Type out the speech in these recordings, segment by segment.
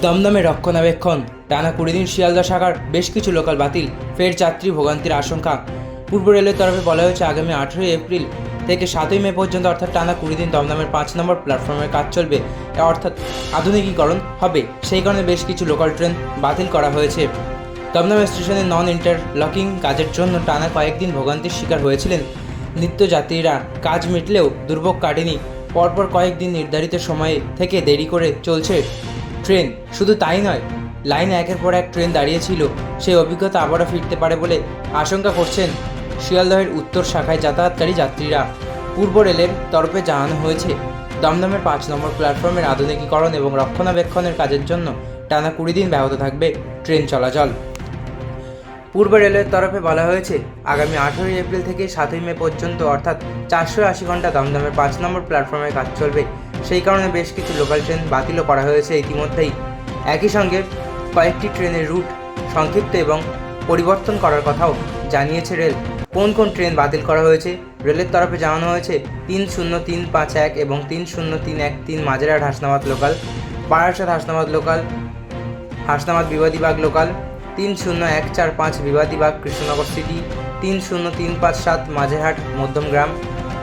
দমদমে রক্ষণাবেক্ষণ টানা 20 দিন শিয়ালদা শাখার বেশ কিছু লোকাল বাতিল, ফের যাত্রী ভোগান্তির আশঙ্কা। পূর্ব রেলের তরফে বলা হয়েছে আগামী 18 এপ্রিল থেকে 7 মে পর্যন্ত অর্থাৎ টানা 20 দিন দমদমের 5 নম্বর প্ল্যাটফর্মের কাজ চলবে, অর্থাৎ আধুনিকীকরণ হবে। সেই কারণে বেশ কিছু লোকাল ট্রেন বাতিল করা হয়েছে। দমদম স্টেশনে নন ইন্টারলকিং কাজের জন্য টানা কয়েকদিন ভোগান্তির শিকার হয়েছিলেন নিত্যযাত্রীরা। কাজ মিটলেও দুর্ভোগ কাটেনি। পরপর কয়েকদিন নির্ধারিত সময়ে থেকে দেরি করে চলছে ট্রেন। শুধু তাই নয়, লাইনে একের পর এক ট্রেন দাঁড়িয়েছিল। সেই অভিজ্ঞতা আবারও ফিরতে পারে বলে আশঙ্কা করছেন শিয়ালদহের উত্তর শাখায় যাতায়াতকারী যাত্রীরা। পূর্ব রেলের তরফে জানানো হয়েছে দমদমের 5 নম্বর প্ল্যাটফর্মের আধুনিকীকরণ এবং রক্ষণাবেক্ষণের কাজের জন্য টানা 20 দিন ব্যাহত থাকবে ট্রেন চলাচল। পূর্ব রেলের তরফে বলা হয়েছে আগামী 18 এপ্রিল থেকে 7 মে পর্যন্ত অর্থাৎ 480 ঘন্টা দমদমের 5 নম্বর প্ল্যাটফর্মের কাজ চলবে। সেই কারণে বেশ কিছু লোকাল ট্রেন বাতিলও করা হয়েছে ইতিমধ্যেই। একই সঙ্গে কয়েকটি ট্রেনের রুট সংক্ষিপ্ত এবং পরিবর্তন করার কথাও জানিয়েছে রেল। কোন কোন ট্রেন বাতিল করা হয়েছে? রেলের তরফে জানানো হয়েছে 30351 এবং 30313 Majerhat Hasnabad local, Barasat Hasnabad local, Hasnabad Bibadibag local, 30145 Bibadibag Krishnanagar city, 30357 Majerhat Madhyamgram,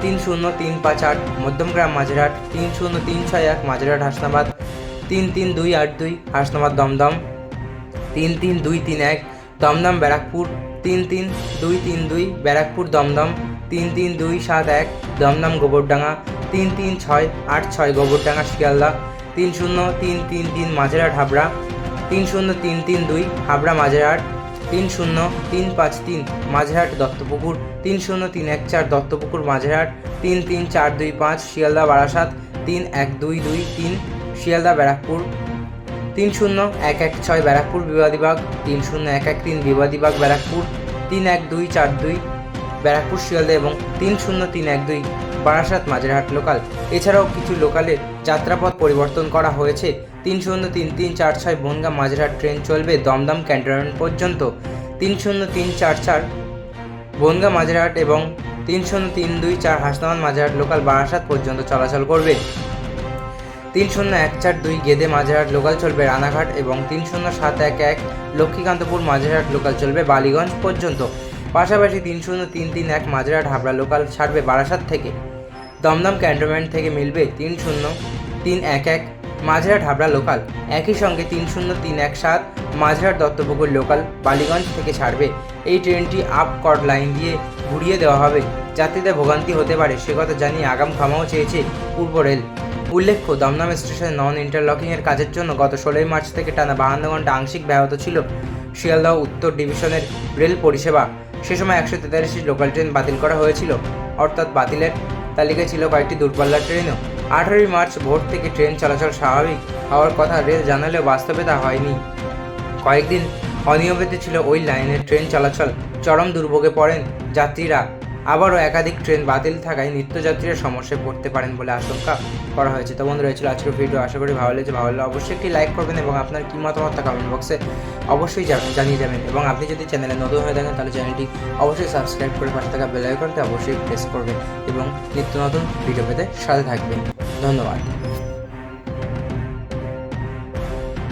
30358 Madhyamgram Majerhat, 30361 Majerhat Hasnabad, 33282 Hasnabad Dumdum, 33231 Dumdum Barrackpore, 33232 Barrackpore Dumdum, 33271 Dumdum Gobardanga, 33686 Gobardanga Sealdah, 30333 Majerhat Habra, 30332 Habra Majerhat, 30353 Majerhat Duttapukur, 30314 Duttapukur Majerhat, 33425 Sealdah Barasat, 31223 Sealdah Barrackpore, 30116 Barrackpore Bibadibag, 30113 Bibadibag Barrackpore, 31242 Barrackpore Sealdah এবং 30312 বারাসাত মাঝেরহাট লোকাল। এছাড়াও কিছু লোকালের যাত্রাপথ পরিবর্তন করা হয়েছে। 3033346 বনগাঁ মাঝেরহাট ট্রেন চলবে দমদম ক্যান্টনমেন্ট পর্যন্ত, 30344 বনগাঁ মাঝেরহাট এবং 30324 হাসনাবাদ মাঝেরহাট লোকাল বারাসাত পর্যন্ত চলাচল করবে। 30142 গেদে মাঝেরহাট লোকাল চলবে রানাঘাট এবং 30711 লক্ষ্মীকান্তপুর মাঝেরহাট লোকাল চলবে বালিগঞ্জ পর্যন্ত। পাশাপাশি 30331 মাঝেরহাট হাবড়া লোকাল ছাড়বে বারাসাত থেকে। দমদম ক্যান্টনমেন্ট থেকে মিলবে 30311 মাঝেরহাট হাবড়া লোকাল। একই সঙ্গে 30317 মাঝেরহাট দত্তপুকুর লোকাল বালিগঞ্জ থেকে ছাড়বে। এই ট্রেনটি আপ কট লাইন দিয়ে ঘুরিয়ে দেওয়া হবে। যাত্রীদের ভোগান্তি হতে পারে সে কথা জানিয়ে আগাম ক্ষমাও চেয়েছে পূর্ব রেল। উল্লেখ্য, দমদম স্টেশনে নন ইন্টারলকিংয়ের কাজের জন্য গত 16 মার্চ থেকে টানা 52 ঘন্টা আংশিক ব্যাহত ছিল শিয়ালদহ উত্তর ডিভিশনের রেল পরিষেবা। সে সময় 143টি লোকাল ট্রেন বাতিল করা হয়েছিল, অর্থাৎ বাতিলের তালিকায় ছিল কয়েকটি দূরপাল্লার ট্রেনও। 18 মার্চ ভোর থেকে ট্রেন চলাচল স্বাভাবিক হওয়ার কথা রেল জানালেও বাস্তবে তা হয়নি। কয়েকদিন অনিয়মিত ছিল ওই লাইনের ট্রেন চলাচল। চরম দুর্ভোগে পড়েন যাত্রীরা। আবারও একাধিক ট্রেন বাতিল থাকায় নিত্যযাত্রীরা সমস্যায় পড়তে পারেন বলে আশঙ্কা করা হয়েছে। তো বন্ধুরা, এই ছিল আজকের ভিডিও। আশা করি ভালো লেগেছে। ভালো লাগলে অবশ্যই একটি লাইক করবেন এবং আপনার কী মতামত তা কমেন্ট বক্সে অবশ্যই জানিয়ে যাবেন। এবং আপনি যদি চ্যানেলে নতুন হয়ে থাকেন তাহলে চ্যানেলটি অবশ্যই সাবস্ক্রাইব করে পাশে থাকা বেল আইকনটি অবশ্যই প্রেস করবেন এবং নিত্য নতুন ভিডিও পেতে সাথে থাকবেন। ধন্যবাদ।